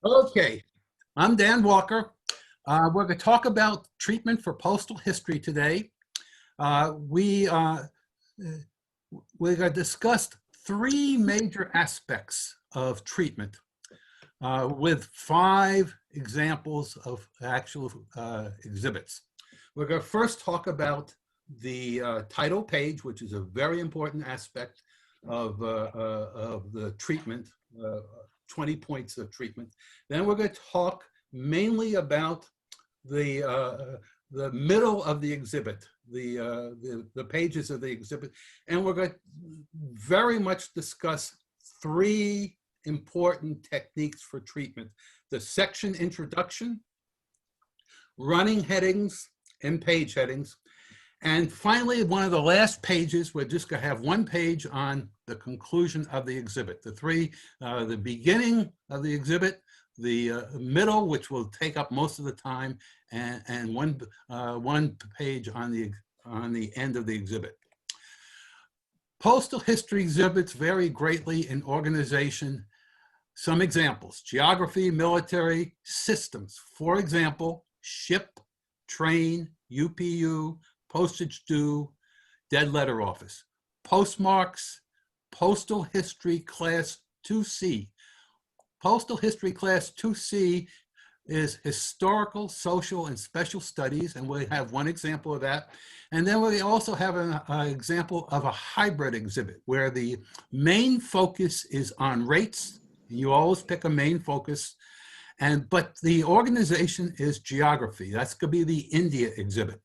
Okay, I'm Dan Walker. We're going to talk about treatment for postal history today. Uh, we, uh, we're going to discuss three major aspects of treatment with five examples of actual exhibits. We're going to first talk about the title page, which is a very important aspect of the treatment, 20 points of treatment. Then we're going to talk mainly about the middle of the exhibit, the pages of the exhibit, and we're going to very much discuss three important techniques for treatment: the section introduction, running headings, and page headings. And finally, one of the last pages, we're just going to have one page on the conclusion of the exhibit. The beginning of the exhibit, the middle, which will take up most of the time, and one page on the end of the exhibit. Postal history exhibits vary greatly in organization. Some examples: geography, military, systems. For example, ship, train, UPU, postage due, dead letter office. Postmarks, postal history class 2C. Postal history class 2C is historical, social, and special studies, and we have one example of that. And then we also have an example of a hybrid exhibit where the main focus is on rates. You always pick a main focus, but the organization is geography. That's going to be the India exhibit.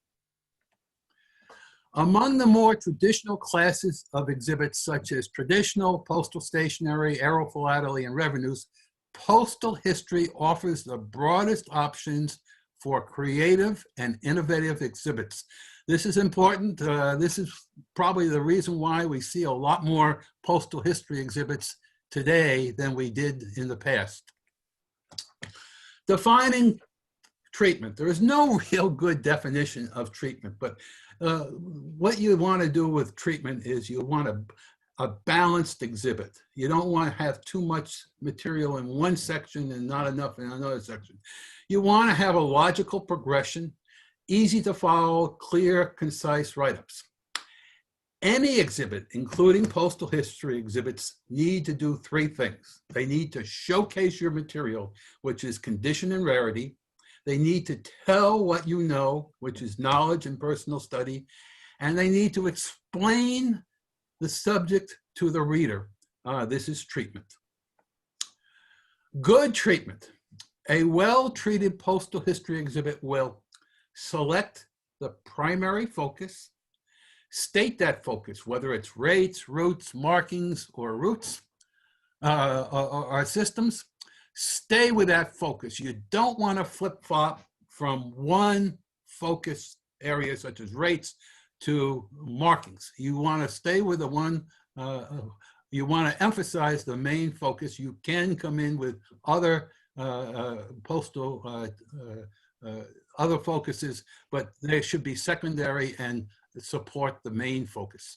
Among the more traditional classes of exhibits, such as traditional, postal stationery, aerophilately, and revenues, postal history offers the broadest options for creative and innovative exhibits. This is important. This is probably the reason why we see a lot more postal history exhibits today than we did in the past. Defining treatment. There is no real good definition of treatment, but what you want to do with treatment is you want a balanced exhibit. You don't want to have too much material in one section and not enough in another section. You want to have a logical progression, easy to follow, clear, concise write-ups. Any exhibit, including postal history exhibits, need to do three things. They need to showcase your material, which is condition and rarity. They need to tell what you know, which is knowledge and personal study, and they need to explain the subject to the reader. This is treatment. Good treatment. A well-treated postal history exhibit will select the primary focus, state that focus, whether it's rates, routes, markings, or routes, or systems. Stay with that focus. You don't want to flip-flop from one focus area, such as rates, to markings. You want to stay with the one, you want to emphasize the main focus. You can come in with other postal, other focuses, but they should be secondary and support the main focus.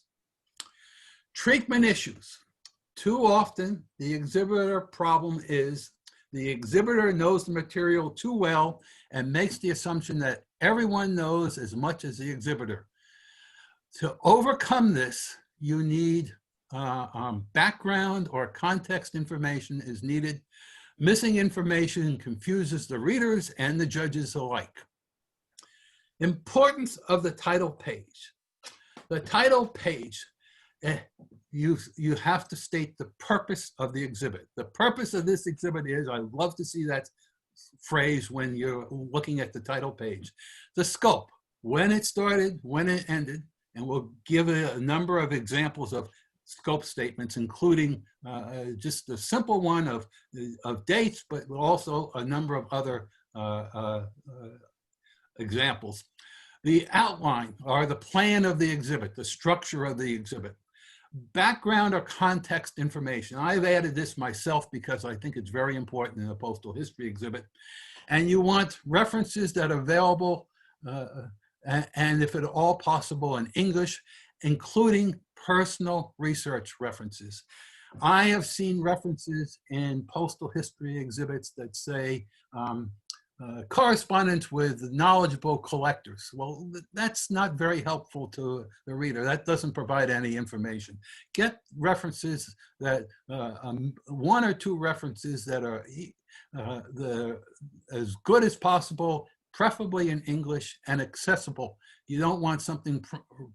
Treatment issues. Too often, the exhibitor problem is the exhibitor knows the material too well and makes the assumption that everyone knows as much as the exhibitor. To overcome this, you need background or context information is needed. Missing information confuses the readers and the judges alike. Importance of the title page. The title page, you have to state the purpose of the exhibit. The purpose of this exhibit is, I love to see that phrase when you're looking at the title page. The scope, when it started, when it ended, and we'll give a number of examples of scope statements, including just a simple one of dates, but also a number of other examples. The outline or the plan of the exhibit, the structure of the exhibit. Background or context information. I've added this myself because I think it's very important in a postal history exhibit. And you want references that are available and if at all possible in English, including personal research references. I have seen references in postal history exhibits that say correspondence with knowledgeable collectors. Well, that's not very helpful to the reader. That doesn't provide any information. Get references that, one or two references that are as good as possible, preferably in English and accessible. You don't want something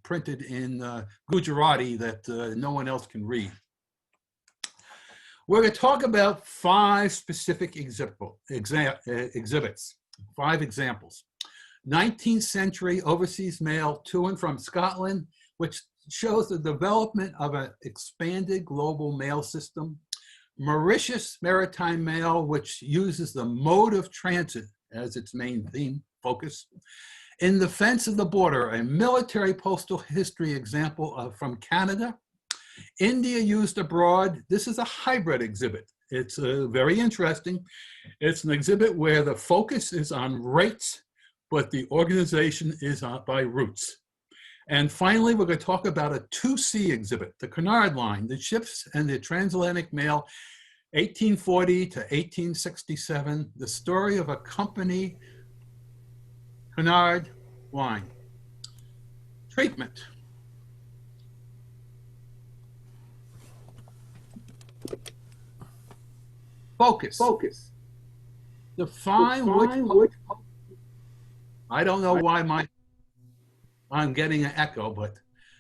printed in Gujarati that no one else can read. We're going to talk about 5 specific exhibits, 5 examples. 19th century overseas mail to and from Scotland, which shows the development of an expanded global mail system. Mauritius maritime mail, which uses the mode of transit as its main theme, focus. In defense of the border, a military postal history example from Canada. India used abroad. This is a hybrid exhibit. It's very interesting. It's an exhibit where the focus is on rates, but the organization is by routes. And finally, we're going to talk about a 2C exhibit, the Cunard Line, the ships and the transatlantic mail, 1840 to 1867, the story of a company, Cunard Line. Treatment. Focus. Define which, I don't know why I'm getting an echo, but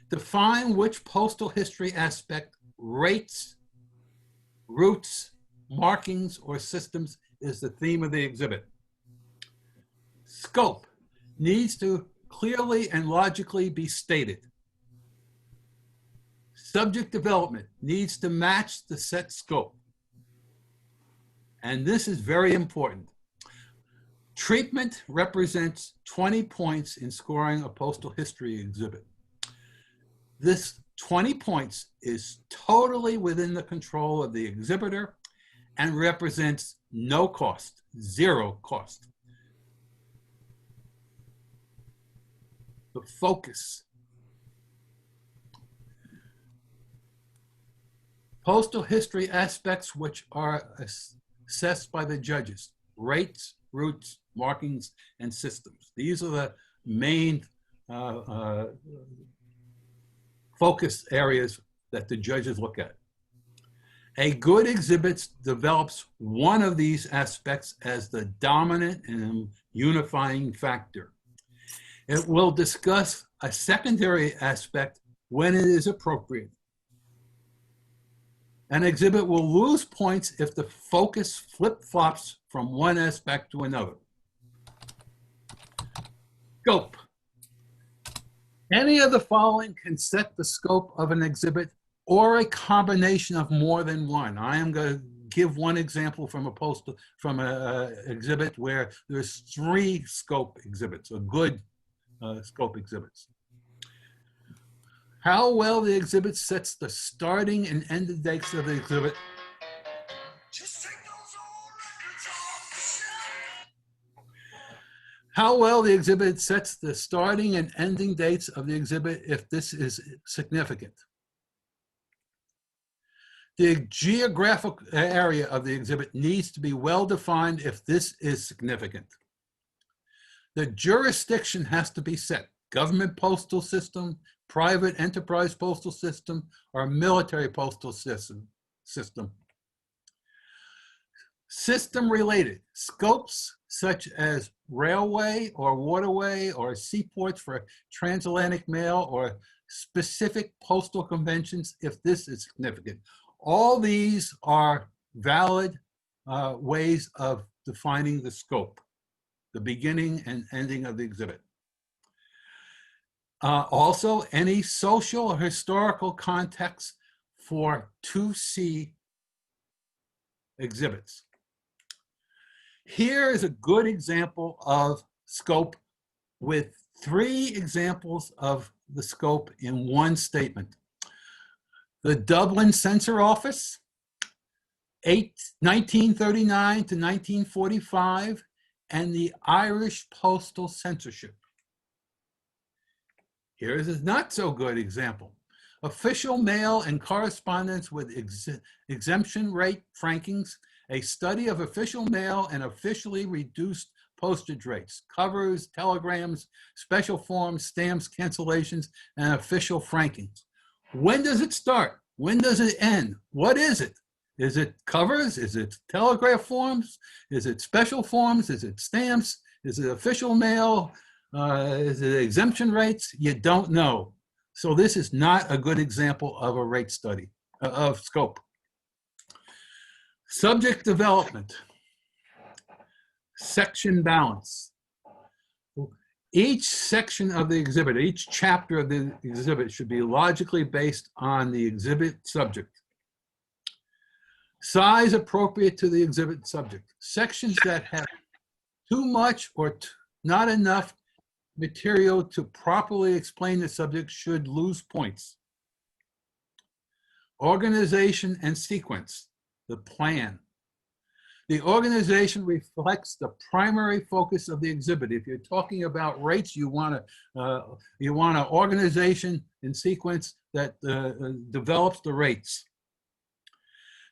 define which postal history aspect, rates, routes, markings, or systems is the theme of the exhibit. Scope needs to clearly and logically be stated. Subject development needs to match the set scope. And this is very important. Treatment represents 20 points in scoring a postal history exhibit. This 20 points is totally within the control of the exhibitor and represents no cost, 0 cost. The focus. Postal history aspects which are assessed by the judges: rates, routes, markings, and systems. These are the main focus areas that the judges look at. A good exhibit develops one of these aspects as the dominant and unifying factor. It will discuss a secondary aspect when it is appropriate. An exhibit will lose points if the focus flip-flops from one aspect to another. Scope. Any of the following can set the scope of an exhibit or a combination of more than one. I am going to give one example from an exhibit where there's 3 scope exhibits, or good scope exhibits. How well the exhibit sets the starting and ending dates of the exhibit. How well the exhibit sets the starting and ending dates of the exhibit if this is significant. The geographic area of the exhibit needs to be well defined if this is significant. The jurisdiction has to be set: government postal system, private enterprise postal system, or military postal system. System related scopes such as railway or waterway or seaports for transatlantic mail, or specific postal conventions if this is significant. All these are valid ways of defining the scope, the beginning and ending of the exhibit. Also, any social or historical context for 2C exhibits. Here is a good example of scope with 3 examples of the scope in one statement. The Dublin Censor Office, 1939 to 1945, and the Irish Postal Censorship. Here is a not so good example. Official mail and correspondence with exemption rate frankings, a study of official mail and officially reduced postage rates, covers, telegrams, special forms, stamps, cancellations, and official frankings. When does it start? When does it end? What is it? Is it covers? Is it telegraph forms? Is it special forms? Is it stamps? Is it official mail? Is it exemption rates? You don't know. So this is not a good example of a rate study, of scope. Subject development, section balance. Each section of the exhibit, each chapter of the exhibit should be logically based on the exhibit subject. Size appropriate to the exhibit subject. Sections that have too much or not enough material to properly explain the subject should lose points. Organization and sequence, the plan. The organization reflects the primary focus of the exhibit. If you're talking about rates, you want an organization and sequence that develops the rates.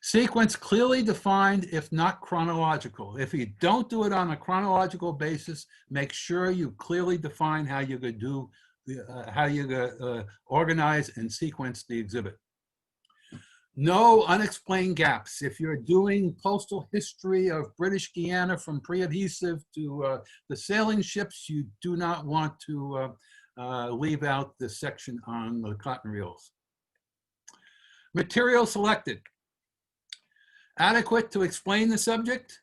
Sequence clearly defined, if not chronological. If you don't do it on a chronological basis, make sure you clearly define how you're going to do, how you're going to organize and sequence the exhibit. No unexplained gaps. If you're doing postal history of British Guiana from pre-adhesive to the sailing ships, you do not want to leave out the section on the cotton reels. Material selected. Adequate to explain the subject.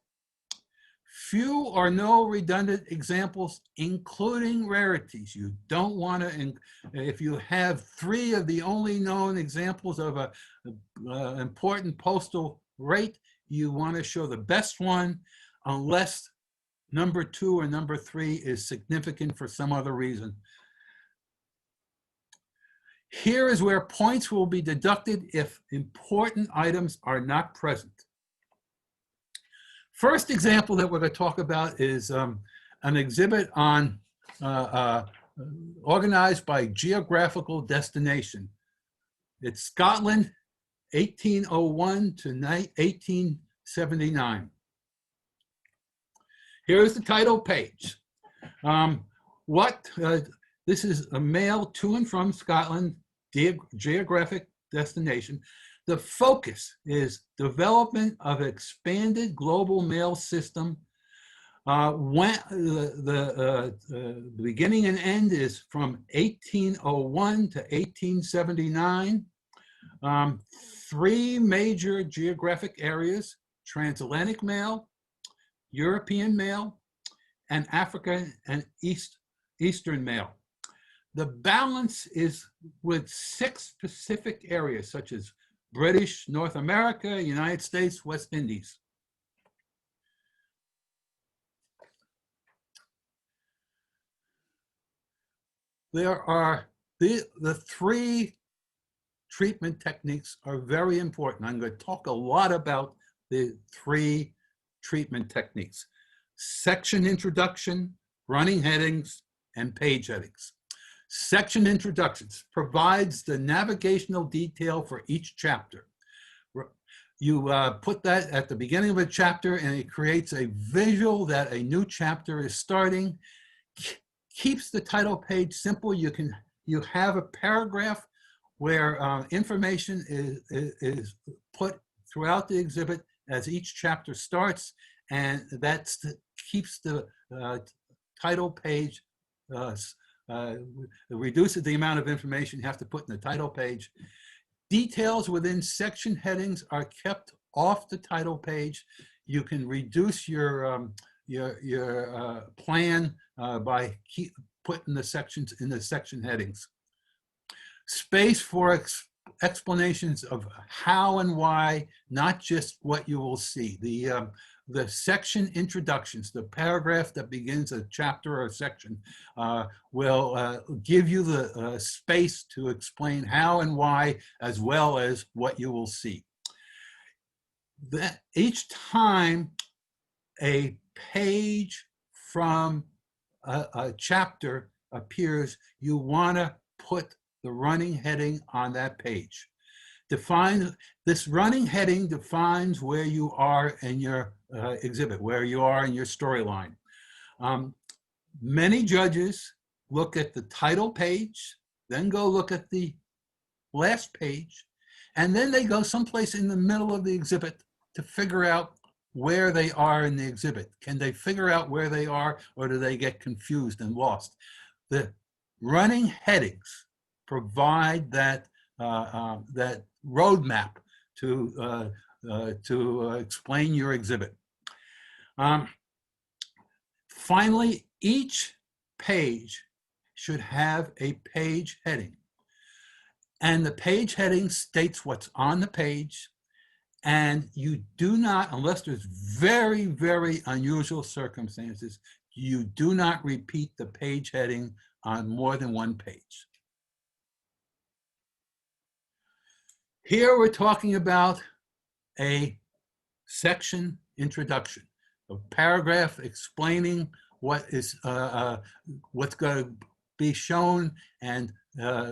Few or no redundant examples, including rarities. You don't want to, if you have 3 of the only known examples of a important postal rate, you want to show the best one unless number 2 or number 3 is significant for some other reason. Here is where points will be deducted if important items are not present. First example that we're going to talk about is an exhibit on organized by geographical destination. It's Scotland, 1801 to 1879. Here's the title page. This is a mail to and from Scotland, geographic destination. The focus is development of expanded global mail system. When the beginning and end is from 1801 to 1879. 3 major geographic areas: transatlantic mail, European mail, and Africa and Eastern mail. The balance is with 6 specific areas, such as British, North America, United States, West Indies. There are the 3 treatment techniques are very important. I'm going to talk a lot about the 3 treatment techniques: section introduction, running headings, and page headings. Section introductions provides the navigational detail for each chapter. You put that at the beginning of a chapter and it creates a visual that a new chapter is starting. Keeps the title page simple. You have a paragraph where information is put throughout the exhibit as each chapter starts, and that keeps the title page reduces the amount of information you have to put in the title page. Details within section headings are kept off the title page. You can reduce your plan by putting the sections in the section headings. Space for explanations of how and why, not just what you will see. The section introductions, the paragraph that begins a chapter or a section, will give you the space to explain how and why, as well as what you will see. Each time a page from a chapter appears, you want to put the running heading on that page. This running heading defines where you are in your exhibit, where you are in your storyline. Many judges look at the title page, then go look at the last page, and then they go someplace in the middle of the exhibit to figure out where they are in the exhibit. Can they figure out where they are, or do they get confused and lost? The running headings provide that that roadmap to explain your exhibit. Finally, each page should have a page heading. And the page heading states what's on the page. And you do not, unless there's very, very unusual circumstances, you do not repeat the page heading on more than one page. Here we're talking about a section introduction, a paragraph explaining what is what's going to be shown and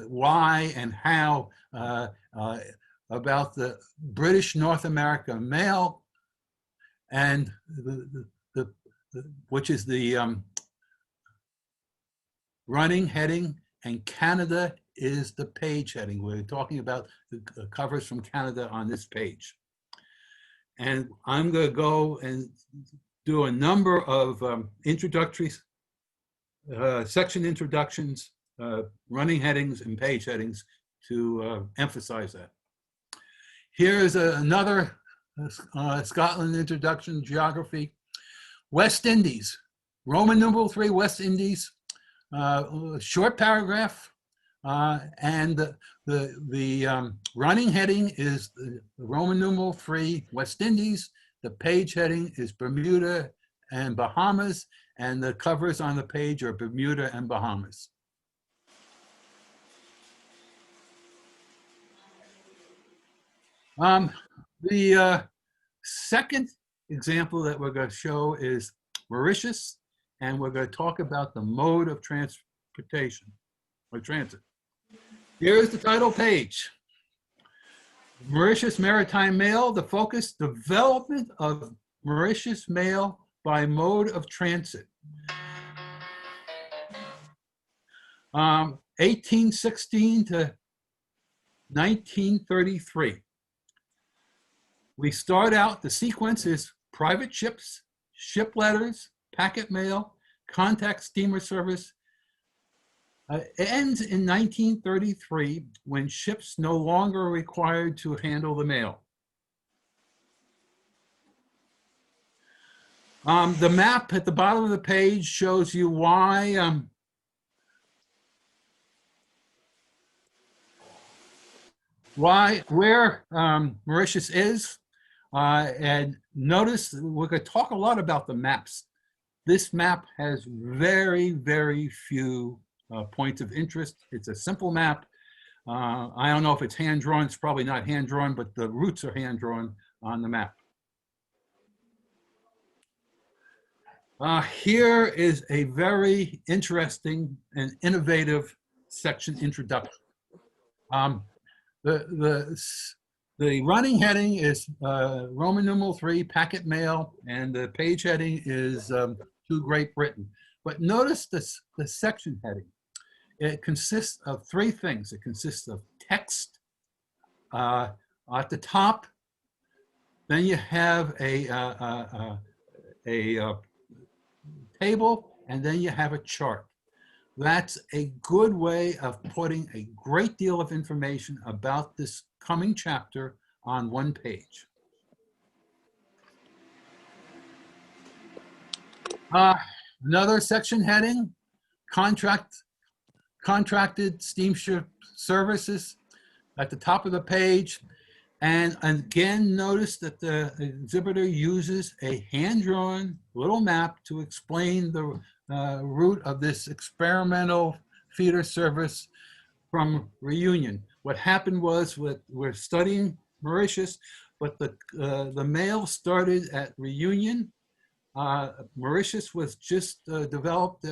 why and how about the British North America mail, and which is the running heading, and Canada is the page heading. We're talking about the covers from Canada on this page. And I'm going to go and do a number of introductory section introductions, running headings and page headings to emphasize that. Here is another Scotland introduction, geography. West Indies, Roman numeral 3, West Indies, short paragraph, and the running heading is the Roman numeral 3, West Indies. The page heading is Bermuda and Bahamas, and the covers on the page are Bermuda and Bahamas. The second example that we're going to show is Mauritius, and we're going to talk about the mode of transportation or transit. Here's the title page. Mauritius Maritime Mail, the focus, development of Mauritius mail by mode of transit. 1816 to 1933. We start out, the sequence is private ships, ship letters, packet mail, contact steamer service. It ends in 1933 when ships no longer are required to handle the mail. The map at the bottom of the page shows you why where Mauritius is. And notice we're going to talk a lot about the maps. This map has very, very few points of interest. It's a simple map. I don't know if it's hand-drawn. It's probably not hand-drawn, but the routes are hand-drawn on the map. Here is a very interesting and innovative section introduction. The running heading is Roman numeral 3, packet mail, and the page heading is to Great Britain. But notice this, the section heading. It consists of three things. It consists of text at the top. Then you have a table, and then you have a chart. That's a good way of putting a great deal of information about this coming chapter on one page. Another section heading, contracted steamship services at the top of the page. And again, notice that the exhibitor uses a hand-drawn little map to explain the route of this experimental feeder service from Reunion. What happened was we're studying Mauritius, but the mail started at Reunion. Mauritius was just developed,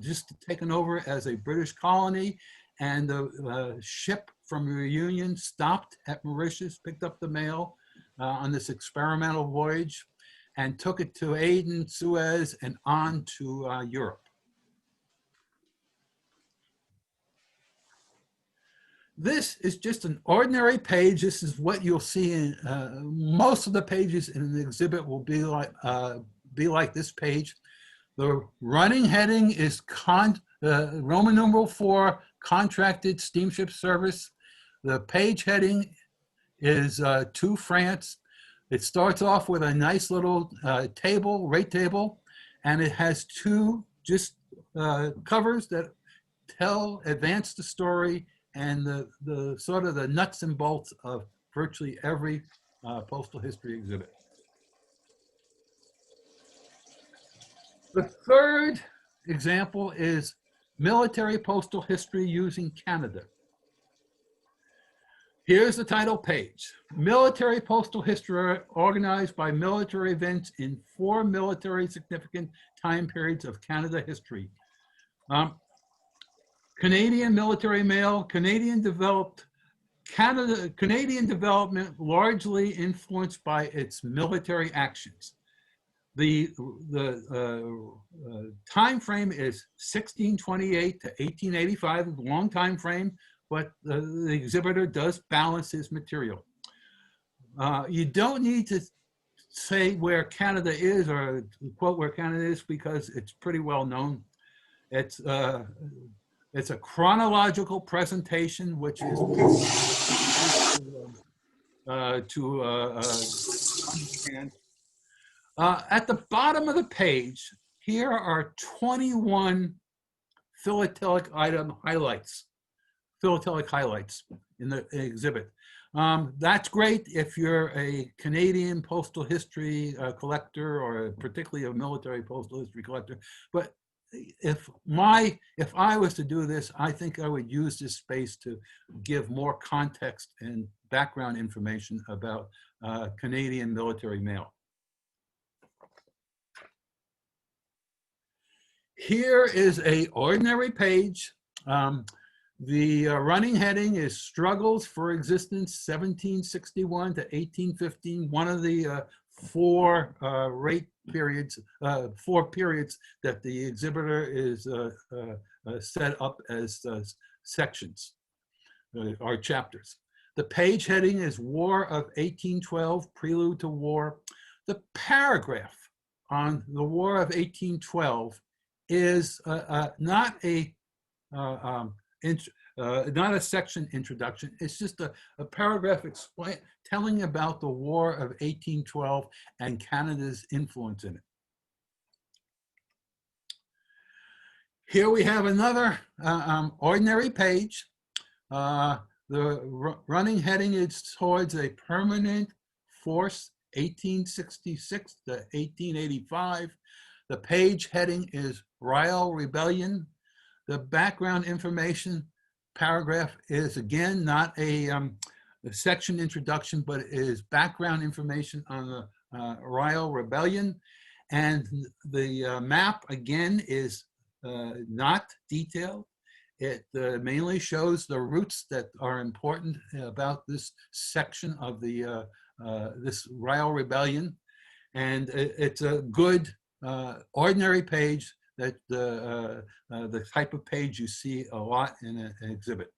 just taken over as a British colony, and the ship from Reunion stopped at Mauritius, picked up the mail on this experimental voyage, and took it to Aden, Suez, and on to Europe. This is just an ordinary page. This is what you'll see in most of the pages in an exhibit will be like this page. The running heading is Roman numeral 4, contracted steamship service. The page heading is to France. It starts off with a nice little table, rate table, and it has two just covers that advance the story and the sort of the nuts and bolts of virtually every postal history exhibit. The third example is military postal history using Canada. Here's the title page. Military postal history organized by military events in 4 military significant time periods of Canada history. Canadian military mail, Canadian development largely influenced by its military actions. The time frame is 1628 to 1885, a long time frame, but the exhibitor does balance his material. You don't need to say where Canada is or quote where Canada is because it's pretty well known. It's a chronological presentation, which is to understand. At the bottom of the page, here are 21 philatelic highlights in the exhibit. That's great if you're a Canadian postal history collector or particularly a military postal history collector. But if I was to do this, I think I would use this space to give more context and background information about Canadian military mail. Here is an ordinary page. The running heading is Struggles for Existence 1761 to 1815, one of the 4 periods that the exhibitor is set up as sections or chapters. The page heading is War of 1812, Prelude to War. The paragraph on the War of 1812 is not a section introduction. It's just a paragraph telling about the War of 1812 and Canada's influence in it. Here we have another ordinary page. The running heading is towards a permanent force, 1866 to 1885. The page heading is Riel Rebellion. The background information paragraph is again not a section introduction, but it is background information on the Riel Rebellion. And the map again is not detailed. It mainly shows the routes that are important about this section of the this Riel Rebellion. And it's a good ordinary page that the type of page you see a lot in an exhibit.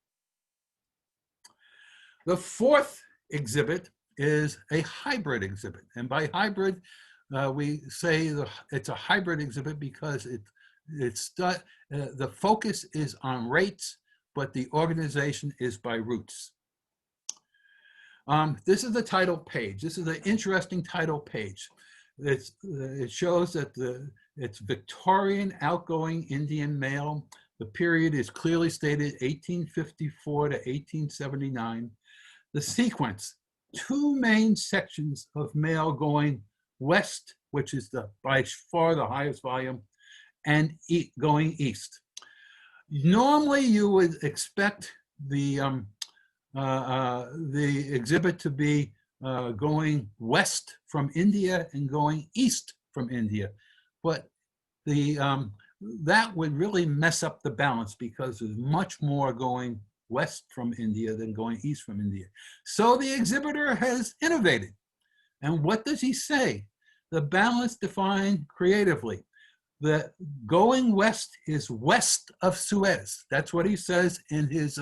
The fourth exhibit is a hybrid exhibit. And by hybrid, we say it's a hybrid exhibit because the focus is on rates, but the organization is by routes. This is the title page. This is an interesting title page. It shows that it's Victorian outgoing Indian mail. The period is clearly stated 1854 to 1879. The sequence, 2 main sections of mail going west, which is by far the highest volume, and going east. Normally you would expect the exhibit to be going west from India and going east from India. But the that would really mess up the balance because there's much more going west from India than going east from India. So the exhibitor has innovated. And what does he say? The balance defined creatively. The going west is west of Suez. That's what he says in his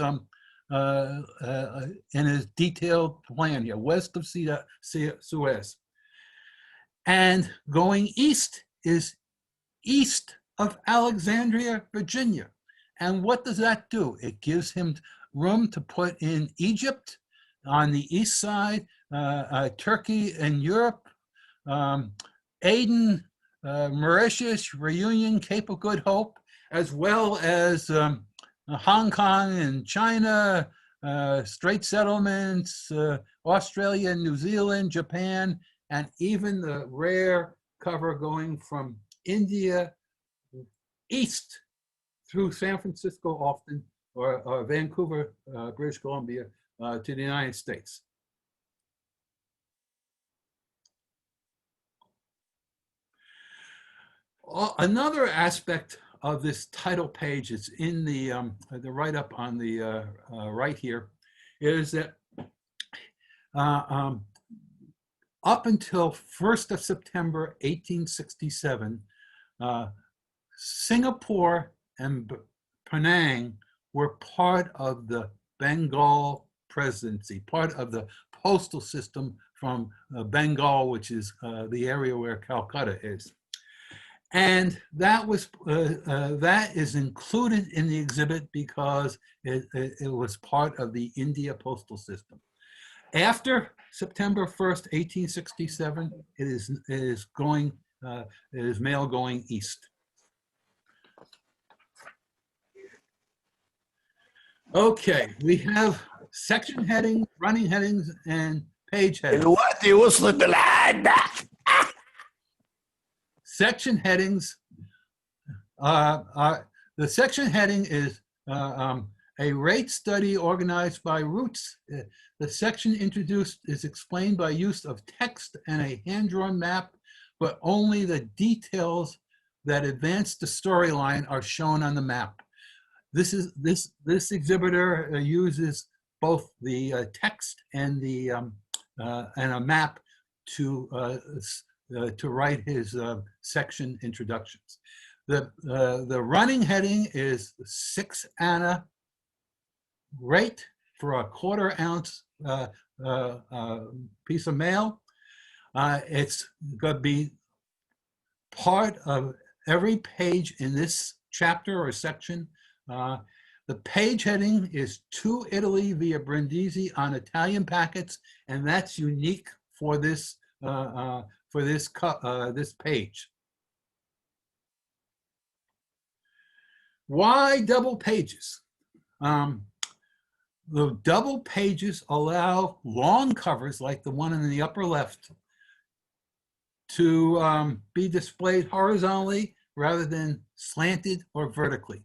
detailed plan here, west of Suez. And going east is east of Alexandria, Virginia. And what does that do? It gives him room to put in Egypt on the east side, Turkey and Europe, Aden, Mauritius, Reunion, Cape of Good Hope, as well as Hong Kong and China, Strait settlements, Australia, New Zealand, Japan, and even the rare cover going from India east through San Francisco often, or Vancouver, British Columbia, to the United States. Another aspect of this title page is in the write-up on the right here, is that up until 1st of September 1867, Singapore and Penang were part of the Bengal presidency, part of the postal system from Bengal, which is the area where Calcutta is. And that is included in the exhibit because it was part of the India postal system. After September 1st, 1867, it is mail going east. Okay, we have section headings, running headings, and page headings. Section headings, the section heading is a rate study organized by routes. The section introduced is explained by use of text and a hand-drawn map, but only the details that advance the storyline are shown on the map. This exhibitor uses both the text and a map to write his section introductions. The running heading is 6 anna rate for a 1/4 ounce piece of mail. It's going to be part of every page in this chapter or section. The page heading is to Italy via Brindisi on Italian packets, and that's unique for this this page. Why double pages? The double pages allow long covers like the one in the upper left to be displayed horizontally rather than slanted or vertically.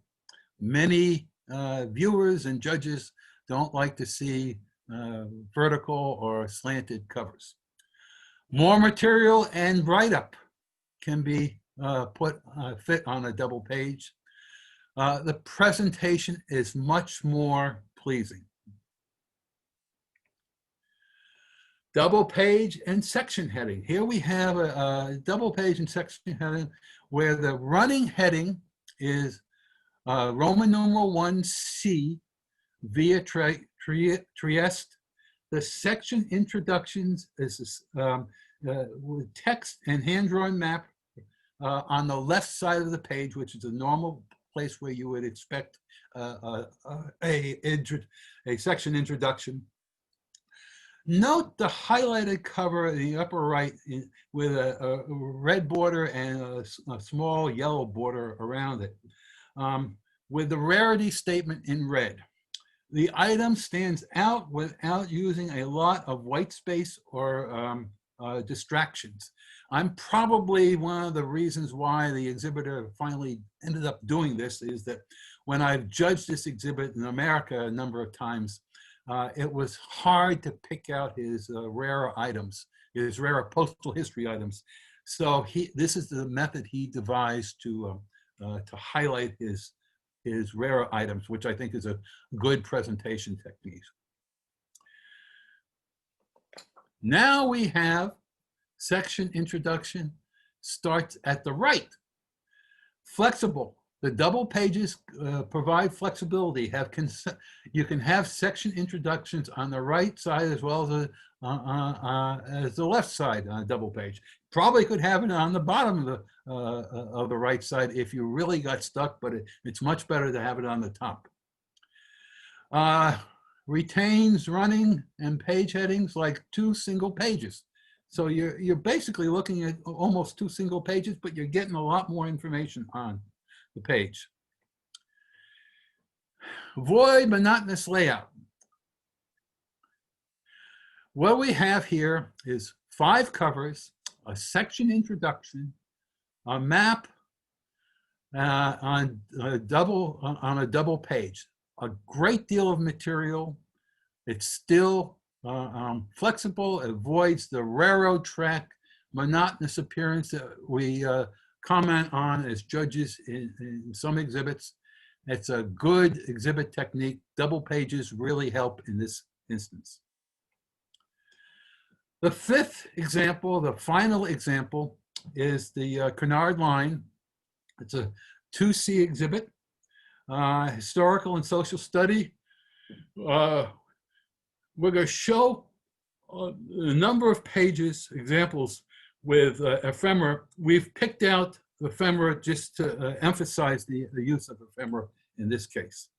Many viewers and judges don't like to see vertical or slanted covers. More material and write-up can be fit on a double page. The presentation is much more pleasing. Double page and section heading. Here we have a double page and section heading where the running heading is Roman numeral 1C via Trieste. The section introductions is with text and hand-drawn map on the left side of the page, which is a normal place where you would expect a section introduction. Note the highlighted cover in the upper right with a red border and a small yellow border around it, with the rarity statement in red. The item stands out without using a lot of white space or distractions. I'm probably one of the reasons why the exhibitor finally ended up doing this is that when I've judged this exhibit in America a number of times, it was hard to pick out his rarer items, his rarer postal history items. So this is the method he devised to to highlight his rarer items, which I think is a good presentation technique. Now we have section introduction starts at the right. Flexible. The double pages provide flexibility. You can have section introductions on the right side as well as the left side on a double page. Probably could have it on the bottom of the right side if you really got stuck, but it's much better to have it on the top. Retains running and page headings like 2 single pages. So you're basically looking at almost 2 single pages, but you're getting a lot more information on the page. Avoid monotonous layout. What we have here is 5 covers, a section introduction, a map on a double page. A great deal of material. It's still flexible, avoids the railroad track monotonous appearance that we comment on as judges in some exhibits. It's a good exhibit technique. Double pages really help in this instance. The 5th example, the final example, is the Kennard line. It's a 2C exhibit, historical and social study. We're going to show a number of pages, examples with ephemera. We've picked out ephemera just to emphasize the use of ephemera in this case.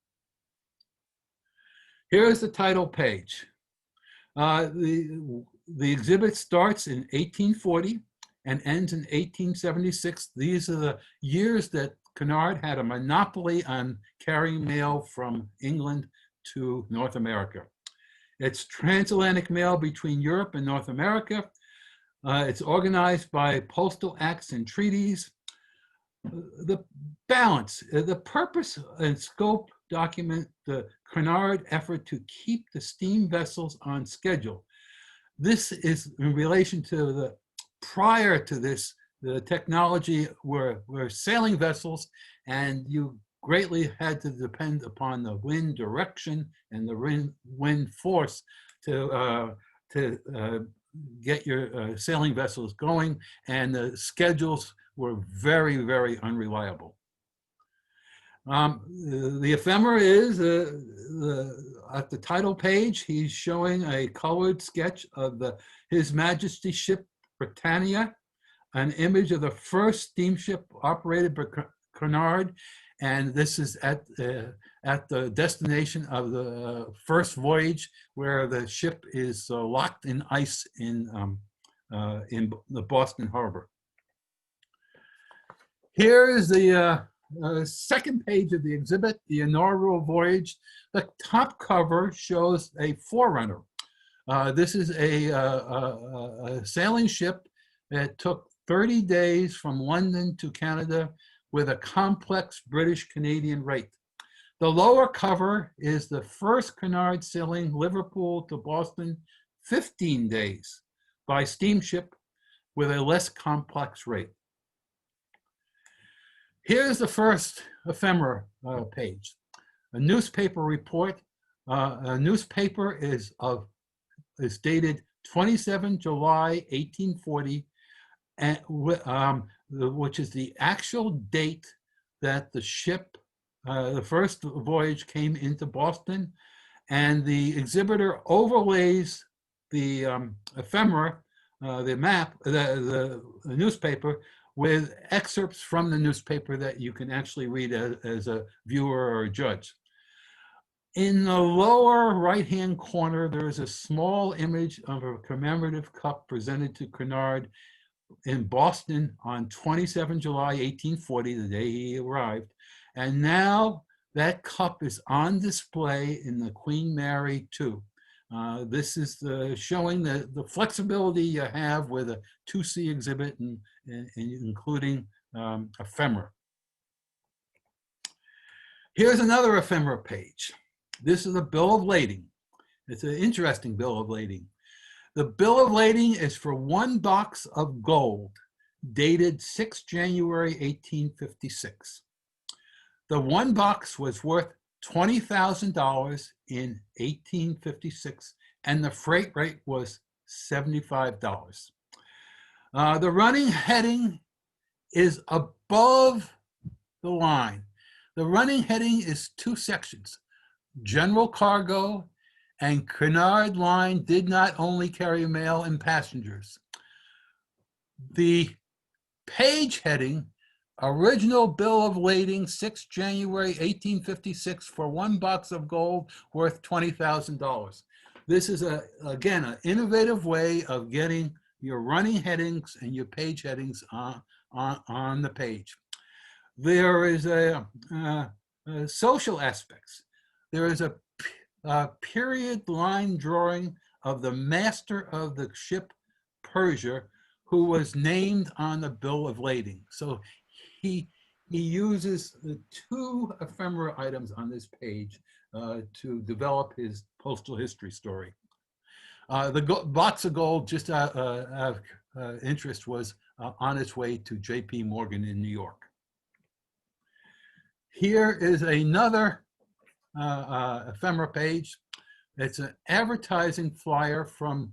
Here's the title page. The exhibit starts in 1840 and ends in 1876. These are the years that Kennard had a monopoly on carrying mail from England to North America. It's transatlantic mail between Europe and North America. It's organized by postal acts and treaties. The balance, the purpose and scope document the Kennard effort to keep the steam vessels on schedule. This is in relation to the prior to this, the technology were sailing vessels, and you greatly had to depend upon the wind direction and the wind force to get your sailing vessels going, and the schedules were very, very unreliable. The ephemera is at the title page. He's showing a colored sketch of His Majesty's ship Britannia, an image of the first steamship operated by Kennard, and this is at the destination of the first voyage, where the ship is locked in ice in the Boston harbor. Here is the second page of the exhibit, the inaugural voyage. The top cover shows a forerunner. This is a sailing ship that took 30 days from London to Canada with a complex British-Canadian rate. The lower cover is the first Kennard sailing Liverpool to Boston, 15 days by steamship with a less complex rate. Here's the first ephemera page, a newspaper report. A newspaper is dated 27 July 1840, and, which is the actual date that the ship, the first voyage, came into Boston, and the exhibitor overlays the ephemera, the map, the newspaper, with excerpts from the newspaper that you can actually read as a viewer or a judge. In the lower right-hand corner, there is a small image of a commemorative cup presented to Kennard in Boston on 27 July 1840, the day he arrived. And now that cup is on display in the Queen Mary II. This is showing the flexibility you have with a 2C exhibit, and including ephemera. Here's another ephemera page. This is a bill of lading. It's an interesting bill of lading. The bill of lading is for 1 box of gold, dated 6 January 1856. The one box was worth $20,000 in 1856, and the freight rate was $75. The running heading is above the line. The running heading is two sections: general cargo and Cunard Line did not only carry mail and passengers. The page heading, original bill of lading, 6 January 1856 for one box of gold worth $20,000. This is, again, an innovative way of getting your running headings and your page headings on the page. There is a social aspects. There is a period line drawing of the master of the ship Persia, who was named on the bill of lading. So he uses the two ephemera items on this page to develop his postal history story. The box of gold, just out of interest, was on its way to J.P. Morgan in New York. Here is another ephemera page. It's an advertising flyer from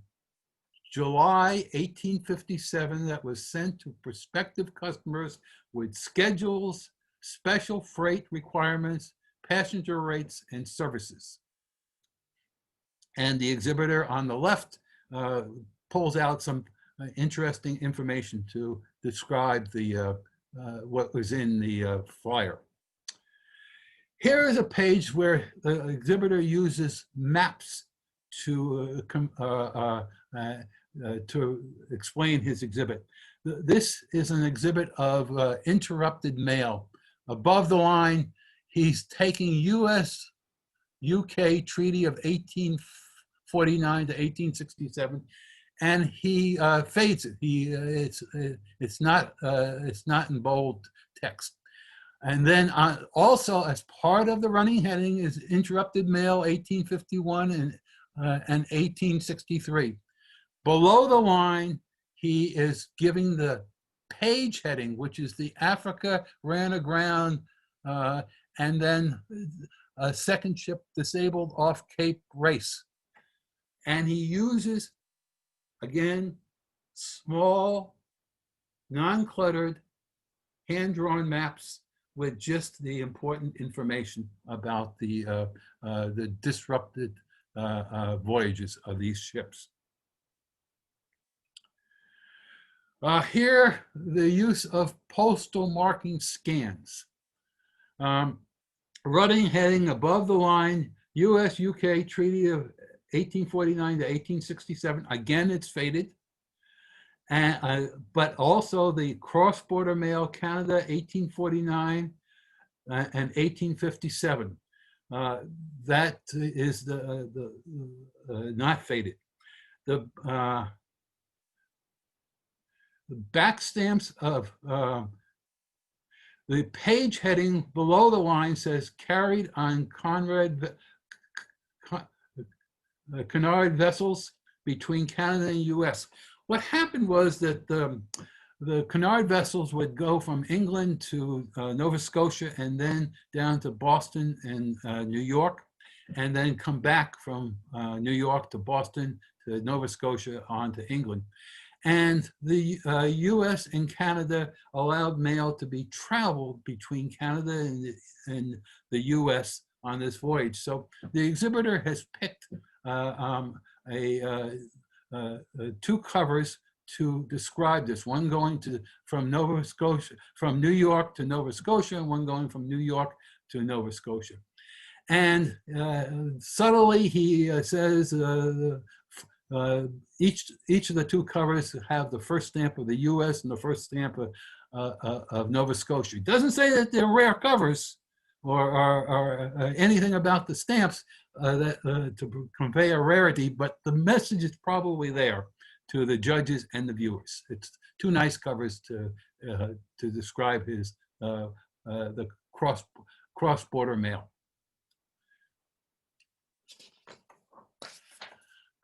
July 1857 that was sent to prospective customers with schedules, special freight requirements, passenger rates, and services. And the exhibitor on the left pulls out some interesting information to describe the what was in the flyer. Here is a page where the exhibitor uses maps to explain his exhibit. This is an exhibit of interrupted mail. Above the line, he's taking US-UK Treaty of 1849 to 1867, and he fades it. It's not in bold text. And then also, as part of the running heading, is interrupted mail 1851 and 1863. Below the line, he is giving the page heading, which is the Africa ran aground, and then a second ship disabled off Cape Race. And he uses, again, small, non-cluttered, hand-drawn maps with just the important information about the disrupted voyages of these ships. Here, the use of postal marking scans. Running heading above the line, US-UK Treaty of 1849 to 1867. Again, it's faded. But also the cross-border mail, Canada, 1849 and 1857. That is the not faded. The back stamps of the page heading below the line says carried on Cunard vessels between Canada and US. What happened was that the Cunard vessels would go from England to Nova Scotia and then down to Boston and New York, and then come back from New York to Boston to Nova Scotia on to England. And the US and Canada allowed mail to be traveled between Canada and the US on this voyage. So the exhibitor has picked two covers to describe this, one going from Nova Scotia, from New York to Nova Scotia, and one going from New York to Nova Scotia. And subtly, he says each of the two covers have the first stamp of the US and the first stamp of Nova Scotia. It doesn't say that they're rare covers or anything about the stamps to convey a rarity, but the message is probably there to the judges and the viewers. It's two nice covers to describe his the cross-border mail.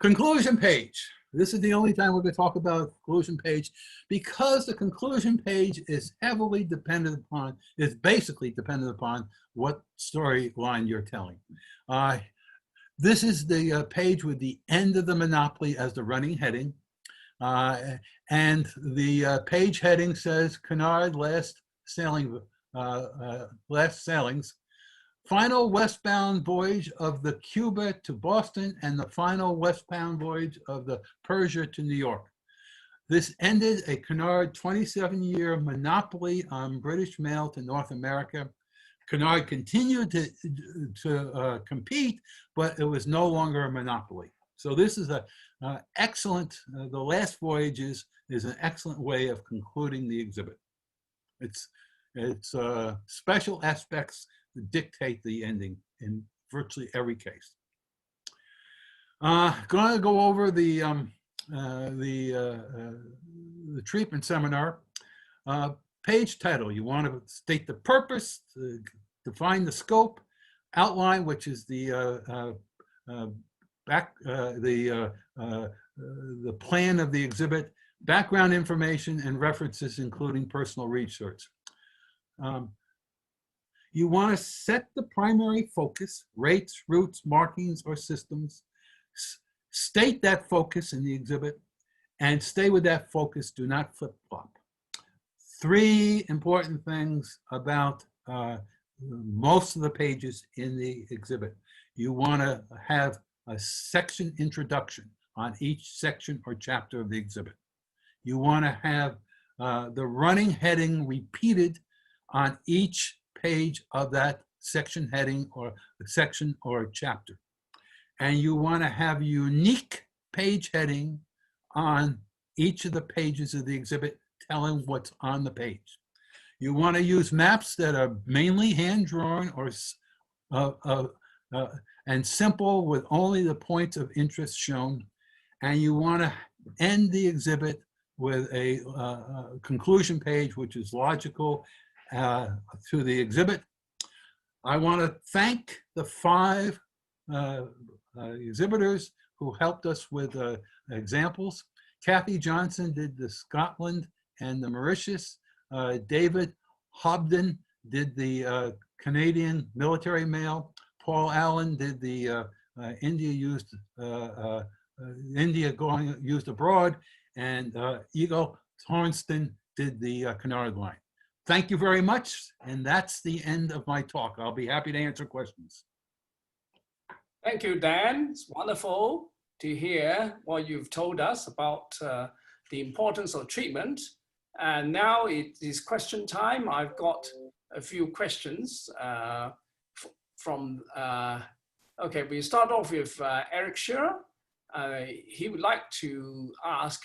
Conclusion page. This is the only time we're going to talk about conclusion page, because the conclusion page is heavily dependent upon, is basically dependent upon what storyline you're telling. This is the page with the end of the monopoly as the running heading. And the page heading says Cunard last sailings, final westbound voyage of the Cuba to Boston, and the final westbound voyage of the Persia to New York. This ended a Cunard 27-year monopoly on British mail to North America. Cunard continued to compete, but it was no longer a monopoly. So this is a excellent, the last voyages is an excellent way of concluding the exhibit. It's special aspects that dictate the ending in virtually every case. Going to go over the treatment seminar. Page title, you want to state the purpose, define the scope, outline, which is the plan of the exhibit, background information, and references, including personal research. You want to set the primary focus, rates, routes, markings, or systems. State that focus in the exhibit and stay with that focus. Do not flip-flop. 3 important things about most of the pages in the exhibit. You want to have a section introduction on each section or chapter of the exhibit. You want to have the running heading repeated on each page of that section heading or section or chapter. And you want to have unique page heading on each of the pages of the exhibit telling what's on the page. You want to use maps that are mainly hand-drawn or and simple with only the points of interest shown. And you want to end the exhibit with a conclusion page, which is logical to the exhibit. I want to thank the 5 exhibitors who helped us with examples. Kathy Johnson did the Scotland and the Mauritius. David Hobden did the Canadian military mail. Paul Allen did the India used abroad, and Eagle Tornston did the Cunard line. Thank you very much, and that's the end of my talk. I'll be happy to answer questions. Thank you, Dan. It's wonderful to hear what you've told us about the importance of treatment. And now it is question time. I've got a few questions okay, we start off with Eric Shearer. He would like to ask,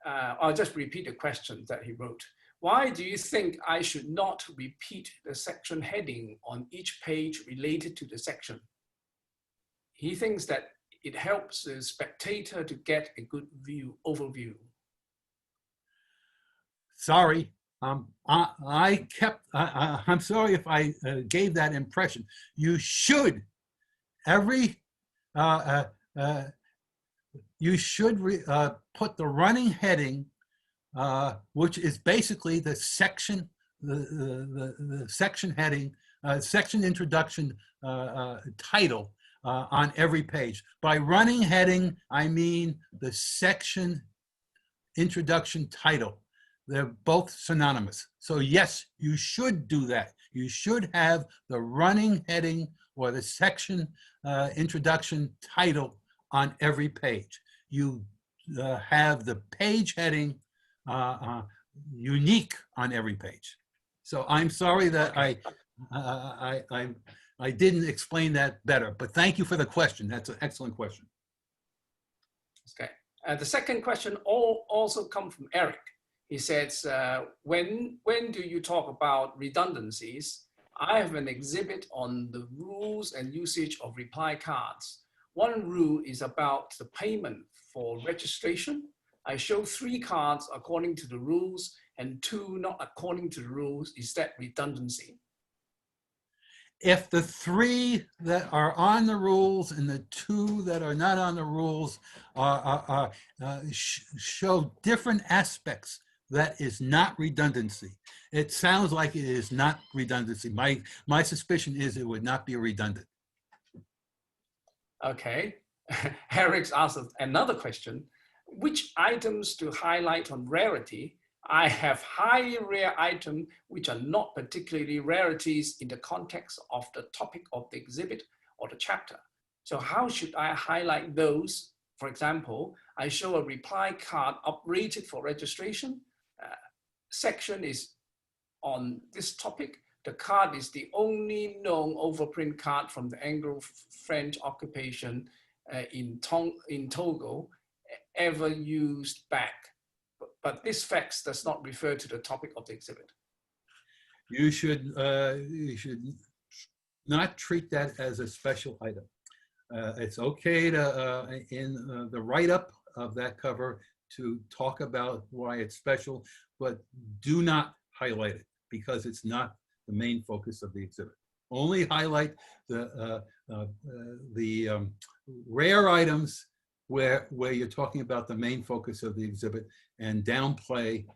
I'll just repeat the question that he wrote. Why do you think I should not repeat the section heading on each page related to the section? He thinks that it helps the spectator to get a good overview. Sorry, I'm sorry if I gave that impression. You should, you should put the running heading, which is basically the section, the section heading, section introduction title on every page. By running heading, I mean the section introduction title. They're both synonymous. So yes, you should do that. You should have the running heading or the section introduction title on every page. You have the page heading unique on every page. So I'm sorry that I didn't explain that better, but thank you for the question. That's an excellent question. Okay. The second question also comes from Eric. He says, when do you talk about redundancies? I have an exhibit on the rules and usage of reply cards. One rule is about the payment for registration. I show 3 cards according to the rules and 2 not according to the rules. Is that redundancy? if the 3 that are on the rules and the 2 that are not on the rules show different aspects, that is not redundancy. It sounds like it is not redundancy. My suspicion is it would not be redundant. Okay. Eric's asked another question. Which items to highlight on rarity? I have highly rare items which are not particularly rarities in the context of the topic of the exhibit or the chapter. So how should I highlight those? For example, I show a reply card uprated for registration. Section is on this topic. The card is the only known overprint card from the Anglo-French occupation in Togo ever used back. But this fact does not refer to the topic of the exhibit. You should not treat that as a special item. It's okay to, in the write-up of that cover, to talk about why it's special, but do not highlight it because it's not the main focus of the exhibit. Only highlight the rare items where you're talking about the main focus of the exhibit, and downplay.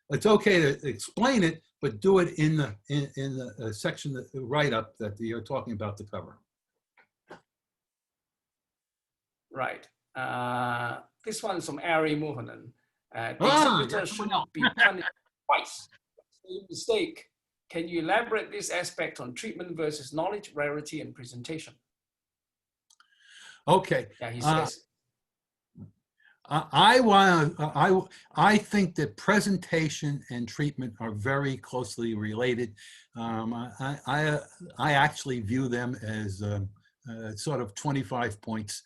It's okay to explain it, but do it in the section, the write-up that you're talking about the cover. Right. This one is from Ari Mohanan. The exhibitor should be punished twice. Same mistake. Can you elaborate this aspect on treatment versus knowledge, rarity, and presentation? Okay. Yeah, he says. I think that presentation and treatment are very closely related. I actually view them as sort of 25 points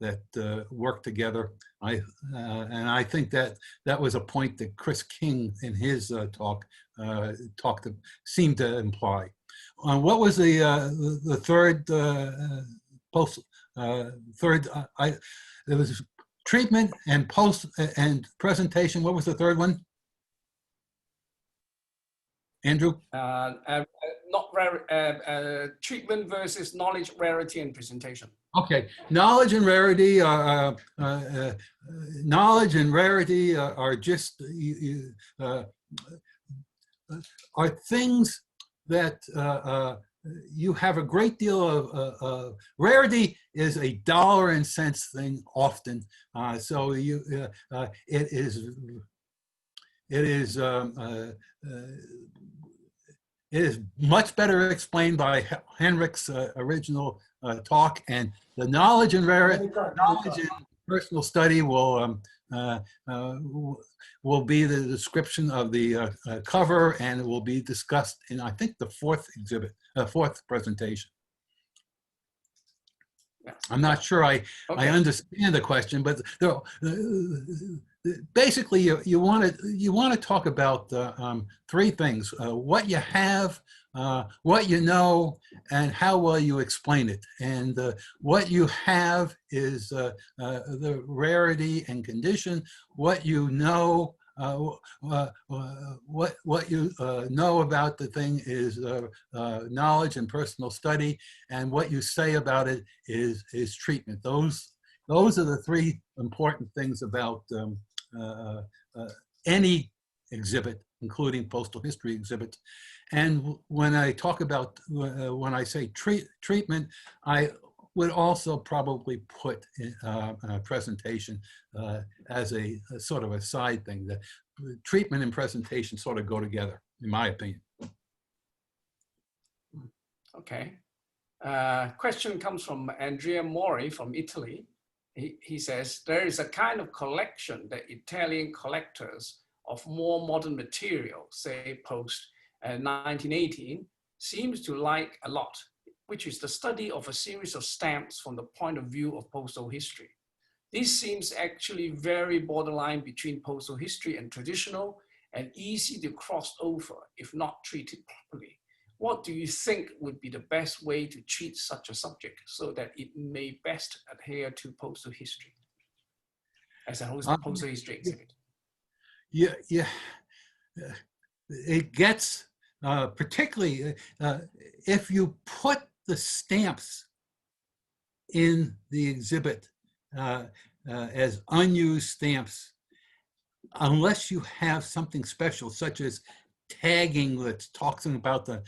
that work together. And I think that was a point that Chris King in his talk seemed to imply. What was the third there was treatment and post and presentation. What was the third one, Andrew? Treatment versus knowledge, rarity, and presentation. Okay, knowledge and rarity are just are things that you have a great deal of. Rarity is a dollar and cents thing often, so it is much better explained by Henrik's original talk, and the knowledge and personal study will be the description of the cover, and it will be discussed in, I think, the fourth presentation. Yes. I'm not sure I understand the question, but basically you want to talk about 3 things: what you have, what you know, and how well you explain it. And what you have is the rarity and condition. What you know, what you know about the thing is knowledge and personal study, and what you say about it is treatment. Those are the 3 important things about any exhibit, including postal history exhibits. And when I talk about, when I say treatment, I would also probably put a presentation as a sort of a side thing. That treatment and presentation sort of go together, in my opinion. Okay. Question comes from Andrea Mori from Italy. He says, there is a kind of collection that Italian collectors of more modern material, say post 1918, seems to like a lot, which is the study of a series of stamps from the point of view of postal history. This seems actually very borderline between postal history and traditional, and easy to cross over if not treated properly. What do you think would be the best way to treat such a subject so that it may best adhere to postal history as a postal history exhibit? Yeah, it gets particularly if you put the stamps in the exhibit as unused stamps, unless you have something special, such as tagging that's talking about the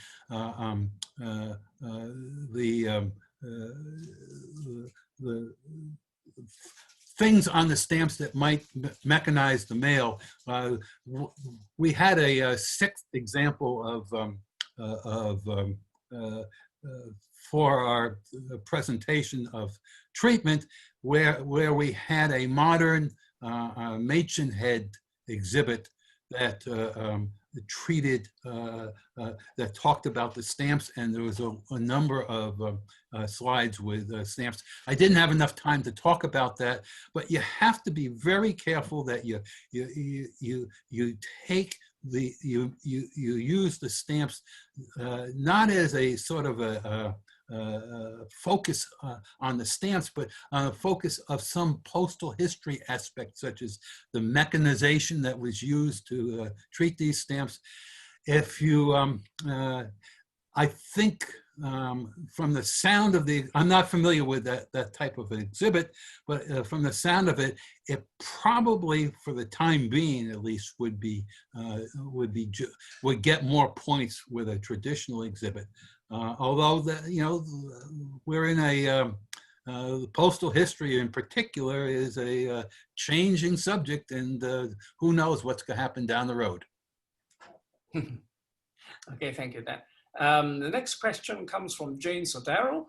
the, um, the things on the stamps that might mechanize the mail. We had a sixth example for our presentation of treatment, where we had a modern Machen head exhibit that treated, that talked about the stamps, and there was a number of slides with stamps. I didn't have enough time to talk about that, but you have to be very careful that you take the, you use the stamps not as a sort of a focus on the stamps, but on a focus of some postal history aspect, such as the mechanization that was used to treat these stamps. If you, I think from the sound of the, I'm not familiar with that type of exhibit, but from the sound of it, it probably, for the time being at least, would get more points with a traditional exhibit. Although we're in a postal history in particular is a changing subject, and who knows what's going to happen down the road. Okay, thank you, Dan. The next question comes from Jane Sodaro.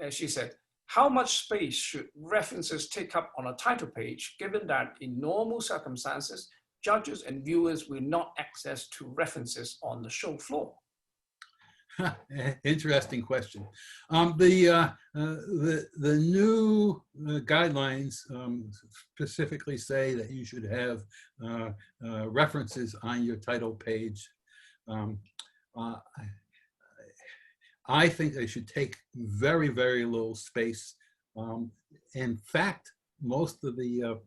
She said, how much space should references take up on a title page, given that in normal circumstances, judges and viewers will not access to references on the show floor? Interesting question. The new guidelines specifically say that you should have references on your title page. I think they should take very, very little space. In fact, most of the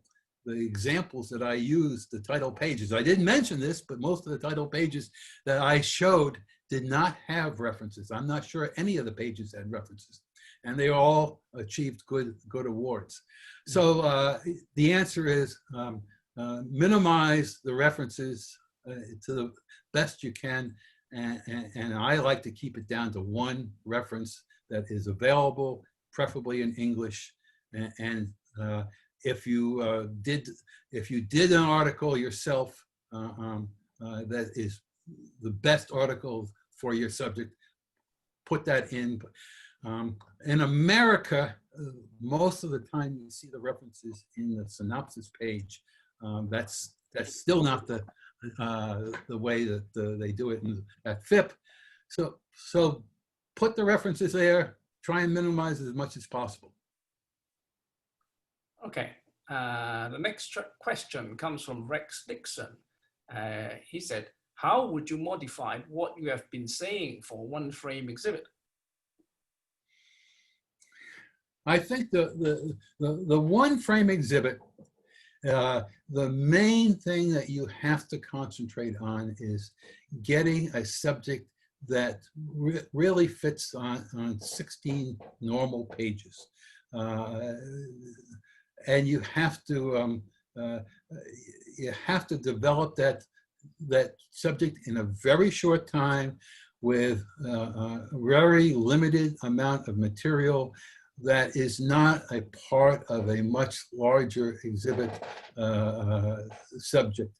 examples that I used, the title pages, I didn't mention this, but most of the title pages that I showed did not have references. I'm not sure any of the pages had references, and they all achieved good awards. So the answer is minimize the references to the best you can, and I like to keep it down to one reference that is available, preferably in English. And if you did an article yourself that is the best article for your subject, put that in. In America, most of the time you see the references in the synopsis page. That's still not the way that they do it at FIP. So put the references there, try and minimize as much as possible. Okay, the next question comes from Rex Dixon. He said, how would you modify what you have been saying for one frame exhibit? I think the one frame exhibit, the main thing that you have to concentrate on is getting a subject that really fits on 16 normal pages. And you have to develop that subject in a very short time with a very limited amount of material that is not a part of a much larger exhibit subject.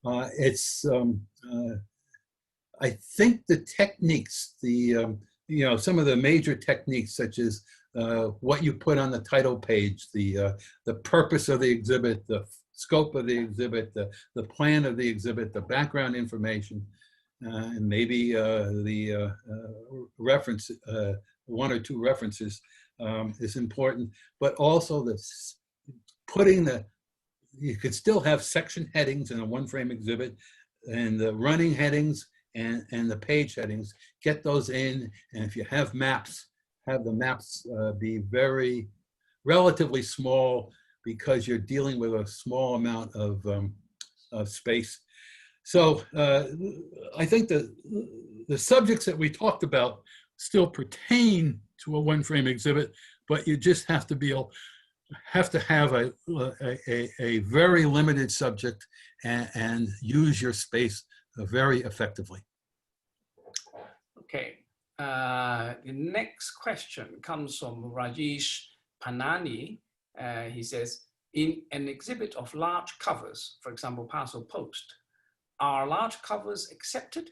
I think the techniques, some of the major techniques, such as what you put on the title page, the purpose of the exhibit, the scope of the exhibit, the plan of the exhibit, the background information, and maybe the reference, one or two references is important, but also you could still have section headings in a one frame exhibit, and the running headings and the page headings, get those in. And if you have maps, have the maps be relatively small, because you're dealing with a small amount of space. So I think the subjects that we talked about still pertain to a one-frame exhibit, but you just have to have a very limited subject and use your space very effectively. Okay. The next question comes from Rajesh Panani. He says, in an exhibit of large covers, for example, Parcel Post, are large covers accepted?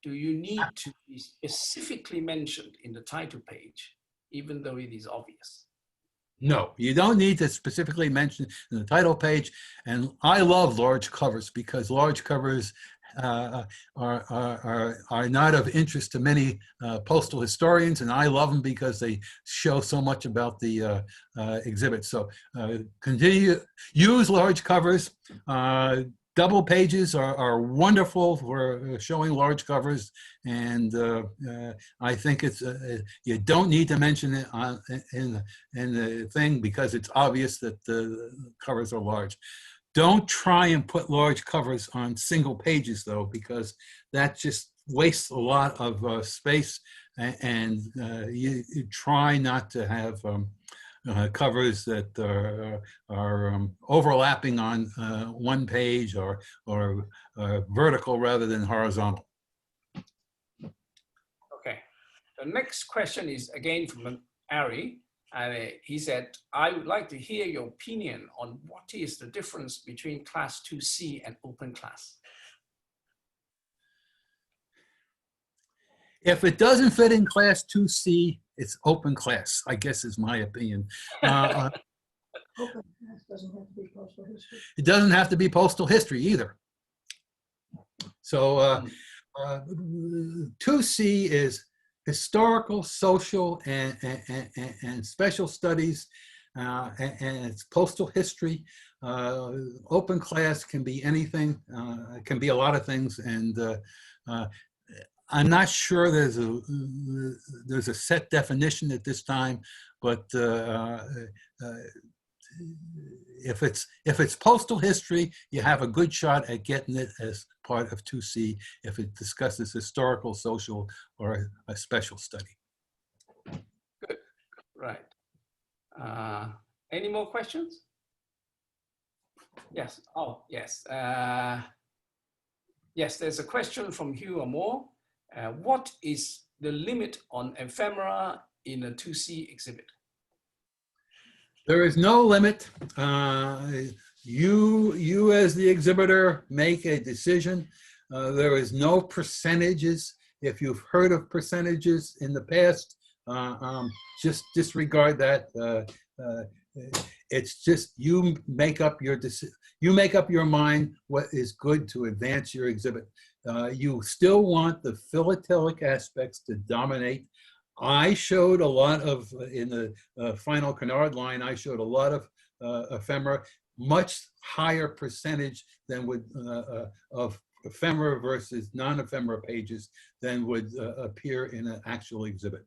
Do you need to be specifically mentioned in the title page, even though it is obvious? No, you don't need to specifically mention in the title page. And I love large covers because large covers are not of interest to many postal historians, and I love them because they show so much about the exhibit. So continue, use large covers. Double pages are wonderful for showing large covers, and I think it's you don't need to mention it in the thing because it's obvious that the covers are large. Don't try and put large covers on single pages though, because that just wastes a lot of space, and you try not to have covers that are overlapping on one page or vertical rather than horizontal. Okay. The next question is again from Ari. He said, I would like to hear your opinion on what is the difference between Class 2C and open class. If it doesn't fit in Class 2C, it's open class, I guess is my opinion. Open class doesn't have to be postal history. It doesn't have to be postal history either. So 2C is historical, social, and special studies, and it's postal history. Open class can be anything, it can be a lot of things, and I'm not sure there's a set definition at this time, but if it's postal history, you have a good shot at getting it as part of 2C if it discusses historical, social, or a special study. Good, right. Any more questions? Yes, oh, yes. Yes, there's a question from Hugh Amore. What is the limit on ephemera in a 2C exhibit? There is no limit. You as the exhibitor make a decision. There is no percentages. If you've heard of percentages in the past, just disregard that. It's just you make up your decision. You make up your mind what is good to advance your exhibit. You still want the philatelic aspects to dominate. I showed a lot of, in the final canard line, I showed a lot of ephemera, much higher percentage than would of ephemera versus non-ephemera pages than would appear in an actual exhibit.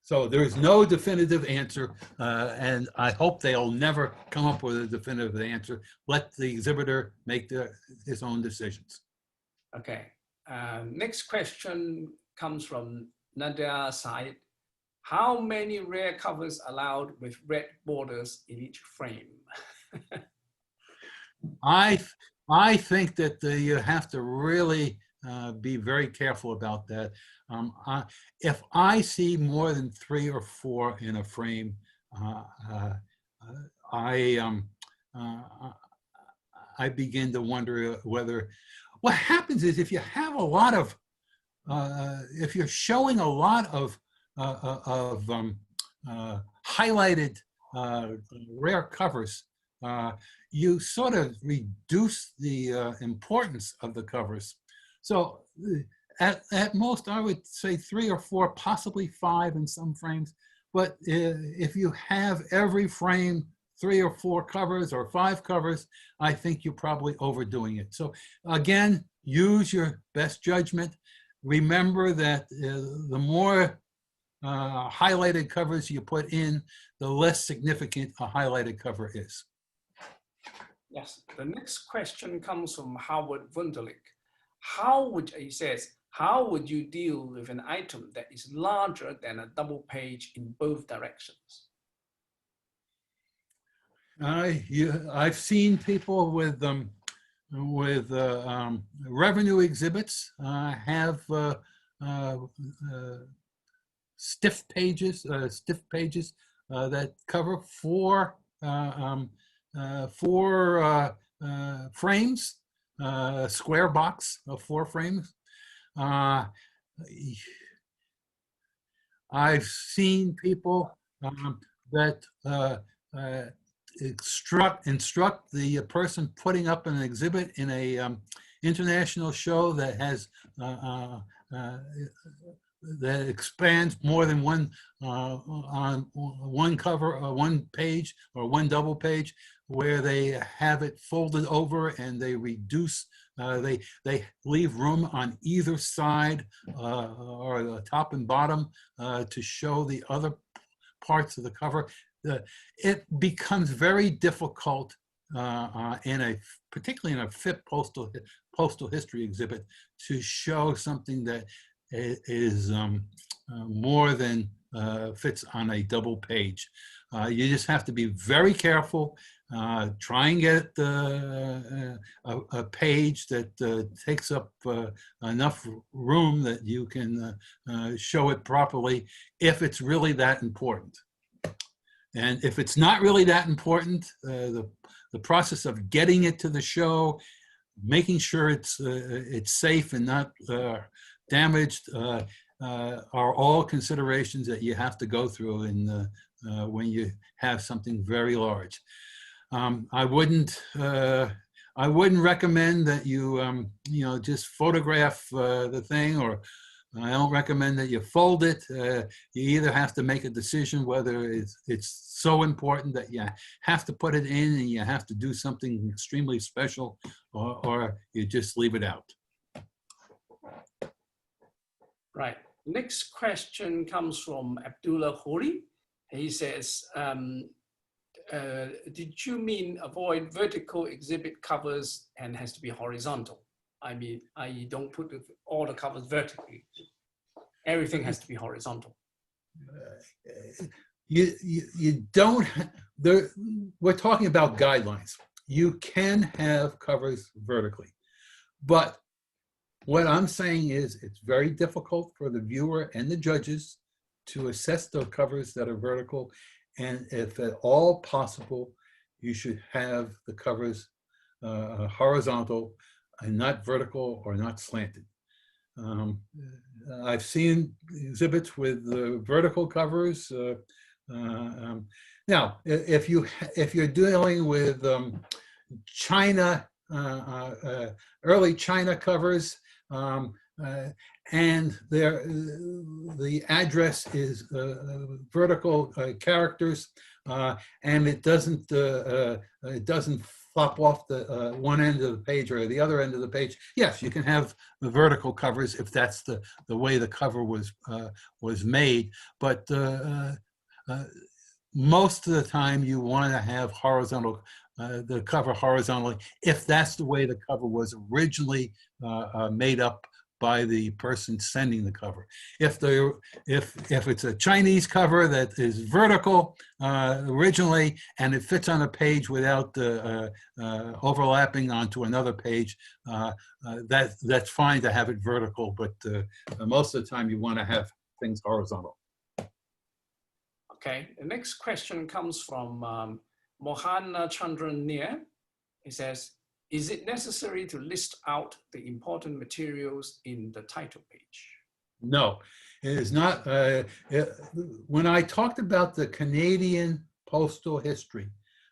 So there is no definitive answer, and I hope they'll never come up with a definitive answer. Let the exhibitor make his own decisions. Okay. Next question comes from Nadia Said. How many rare covers allowed with red borders in each frame? I think that you have to really be very careful about that. If I see more than 3 or 4 in a frame, I begin to wonder whether what happens is if you have a lot of if you're showing a lot of highlighted rare covers, you sort of reduce the importance of the covers. So at most, I would say 3 or 4, possibly 5 in some frames. But if you have every frame 3 or 4 covers or 5 covers, I think you're probably overdoing it. So again, use your best judgment. Remember that the more highlighted covers you put in, the less significant a highlighted cover is. Yes, the next question comes from Howard Wunderlich. He says, how would you deal with an item that is larger than a double page in both directions? I've seen people with revenue exhibits have stiff pages that cover four frames, square box of 4 frames. I've seen people that instruct the person putting up an exhibit in a international show that has that expands more than one on one cover, one page or one double page, where they have it folded over and they reduce. They leave room on either side or the top and bottom to show the other parts of the cover. It becomes very difficult particularly in a FIP postal history exhibit, to show something that is more than fits on a double page. You just have to be very careful. Try and get a page that takes up enough room that you can show it properly, if it's really that important. And if it's not really that important, the process of getting it to the show, making sure it's safe and not damaged, are all considerations that you have to go through when you have something very large. I wouldn't recommend that you just photograph the thing, or I don't recommend that you fold it. You either have to make a decision whether it's so important that you have to put it in and you have to do something extremely special, or you just leave it out. Right. Next question comes from Abdullah Khoury. He says, did you mean avoid vertical exhibit covers and has to be horizontal? I mean, I don't put all the covers vertically. Everything has to be horizontal. You don't, we're talking about guidelines. You can have covers vertically, but what I'm saying is it's very difficult for the viewer and the judges to assess the covers that are vertical. And if at all possible, you should have the covers horizontal and not vertical or not slanted. I've seen exhibits with vertical covers. Now, if you're dealing with China, early China covers, and the address is vertical characters, and it doesn't flop off the one end of the page or the other end of the page. Yes, you can have the vertical covers if that's the way the cover was made, but most of the time you want to have horizontal, the cover horizontally, if that's the way the cover was originally made up by the person sending the cover. If it's a Chinese cover that is vertical originally and it fits on a page without overlapping onto another page, that's fine to have it vertical, but most of the time you want to have things horizontal. Okay, the next question comes from Mohan Chandran Nir. He says, is it necessary to list out the important materials in the title page? No, it is not. When I talked about the Canadian postal history,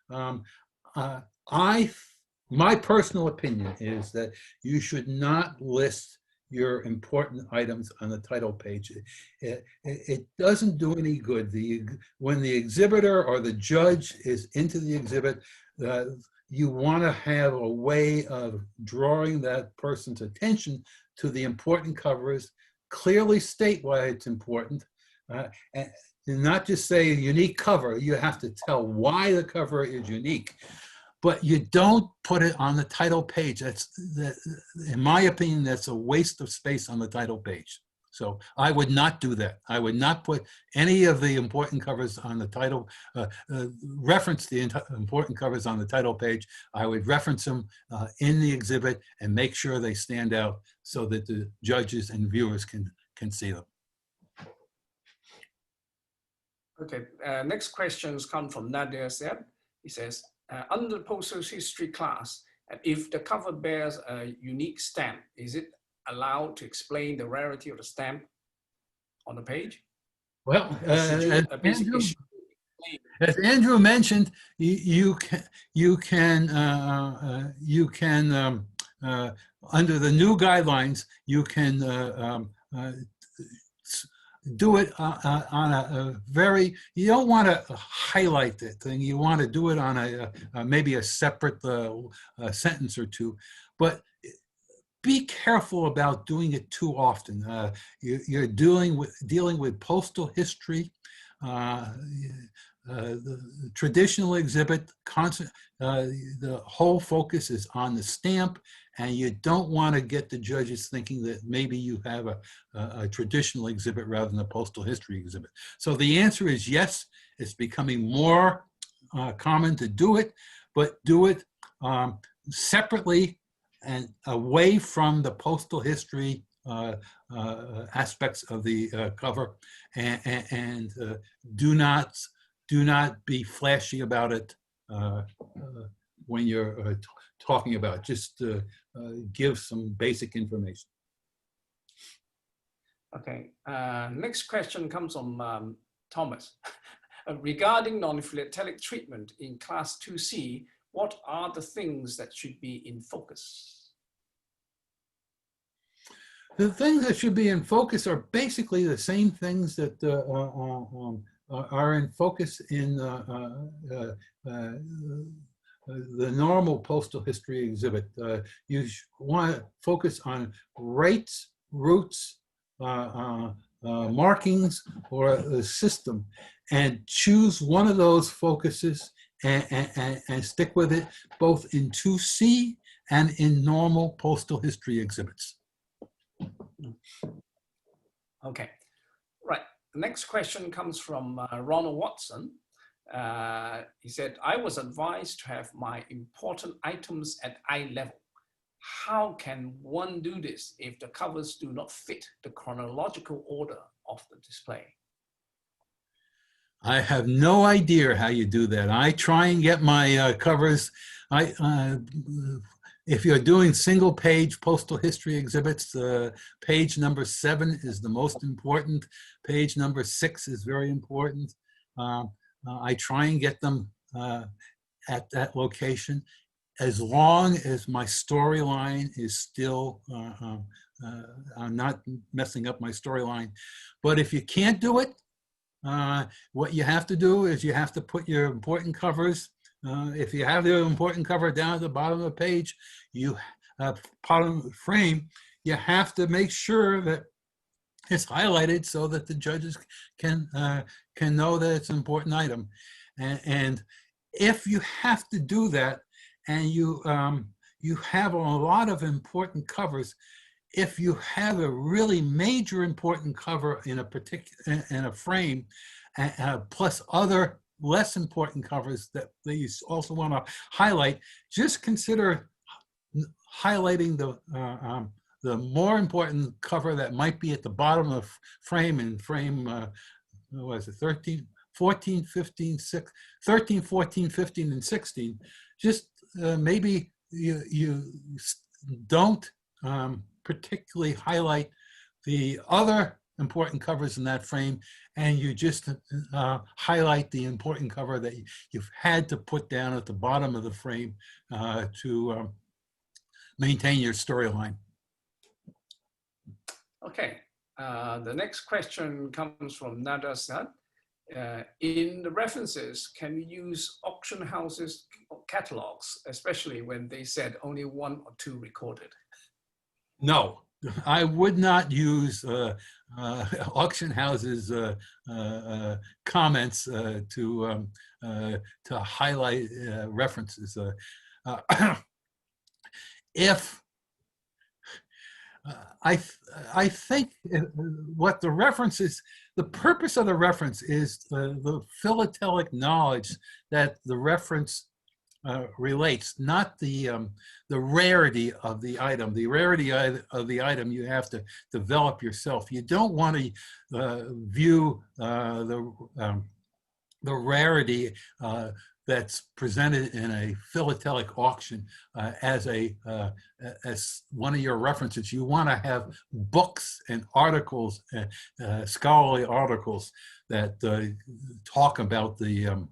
my personal opinion is that you should not list your important items on the title page. It doesn't do any good. When the exhibitor or the judge is into the exhibit, you want to have a way of drawing that person's attention to the important covers, clearly state why it's important, and not just say a unique cover. You have to tell why the cover is unique. but you don't put it on the title page. In my opinion, that's a waste of space on the title page. So I would not do that. I would not put any of the important covers on the title, reference the important covers on the title page. I would reference them in the exhibit and make sure they stand out so that the judges and viewers can see them. Okay, next questions come from Nadia Seb. He says, under the postal history class, if the cover bears a unique stamp, is it allowed to explain the rarity of the stamp on the page? Well, As Andrew mentioned, you can under the new guidelines, you can do it on a very, you don't want to highlight the thing. You want to do it on a maybe a separate sentence or two, but be careful about doing it too often. You're dealing with postal history. The traditional exhibit, the whole focus is on the stamp, and you don't want to get the judges thinking that maybe you have a traditional exhibit rather than a postal history exhibit. So the answer is yes, it's becoming more common to do it, but do it separately and away from the postal history aspects of the cover, and do not be flashy about it when you're talking about it. Just give some basic information. Okay, next question comes from Thomas. Regarding non-philatelic treatment in class 2C, what are the things that should be in focus? The things that should be in focus are basically the same things that are in focus in the normal postal history exhibit. You want to focus on rates, routes, markings, or the system, and choose one of those focuses and stick with it, both in 2C and in normal postal history exhibits. Okay, right. The next question comes from Ronald Watson. He said, I was advised to have my important items at eye level. How can one do this if the covers do not fit the chronological order of the display? I have no idea how you do that. I try and get my covers. If you're doing single page postal history exhibits, page number 7 is the most important. Page number 6 is very important. I try and get them at that location, as long as my storyline is still, I'm not messing up my storyline. But if you can't do it, what you have to do is you have to put your important covers. If you have the important cover down at the bottom of the page, bottom of the frame, you have to make sure that it's highlighted so that the judges can know that it's an important item. And if you have to do that, and you have a lot of important covers, if you have a really major important cover in a frame, plus other less important covers that you also want to highlight, just consider highlighting the more important cover that might be at the bottom of frame, in frame, what is it, 13, 14, 15, 13, 14, 15, and 16. Just maybe you don't particularly highlight the other important covers in that frame, and you just highlight the important cover that you've had to put down at the bottom of the frame to maintain your storyline. Okay, the next question comes from Nada Sad. In the references, can we use auction houses catalogs, especially when they said only 1 or 2 recorded? No, I would not use auction houses comments to highlight references. If I think what the reference is, the purpose of the reference is the philatelic knowledge that the reference relates, not the rarity of the item. The rarity of the item you have to develop yourself. You don't want to view the rarity that's presented in a philatelic auction as one of your references. You want to have books and articles, scholarly articles that talk about the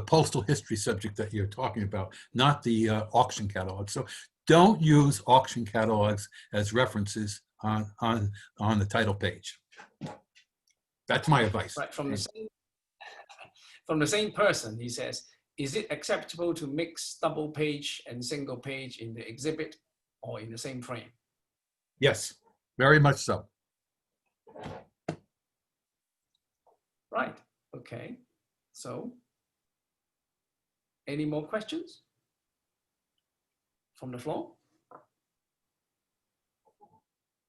postal history subject that you're talking about, not the auction catalog. So don't use auction catalogs as references on the title page. That's my advice. Right, from the same person, he says, is it acceptable to mix double page and single page in the exhibit or in the same frame? Yes, very much so. Right, okay. So, any more questions from the floor?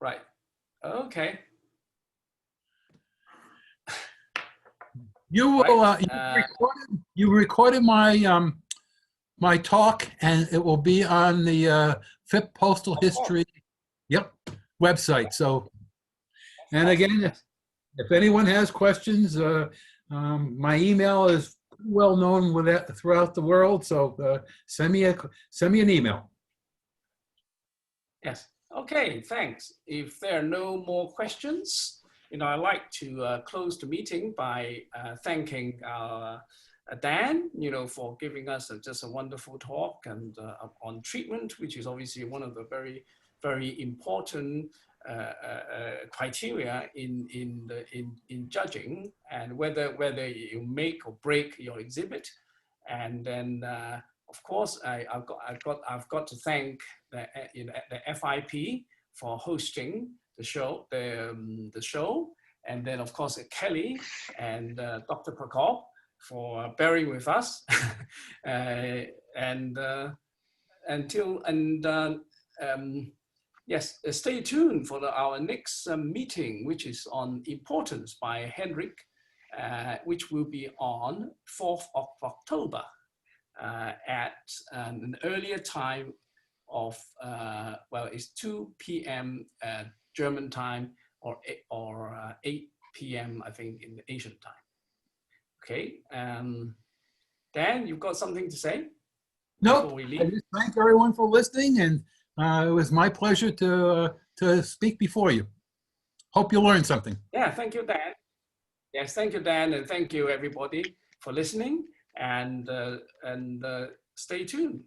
Right, okay. You will. Right. You recorded my my talk, and it will be on the FIP Postal History, website. So, and again, if anyone has questions, my email is well known with that throughout the world. So send me an email. Yes. Okay. Thanks. If there are no more questions, I'd like to close the meeting by thanking Dan, for giving us just a wonderful talk and on treatment, which is obviously one of the very, very important criteria in judging, and whether you make or break your exhibit. And then, of course, I've got to thank the FIP for hosting the show, the show, and then of course Kelly and Dr. Prakop for bearing with us, yes, stay tuned for our next meeting, which is on importance by Henrik, which will be on 4th of October at an earlier time of, it's 2 p.m. German time, or 8 p.m. I think in the Asian time. Okay, Dan, you've got something to say? Nope. We leave? I just thank everyone for listening, and it was my pleasure to speak before you. Hope you learned something. Yeah, thank you, Dan. Yes, thank you, Dan, and thank you everybody for listening, and stay tuned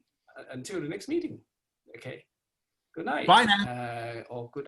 until the next meeting. Okay. Good night. Bye now. Or good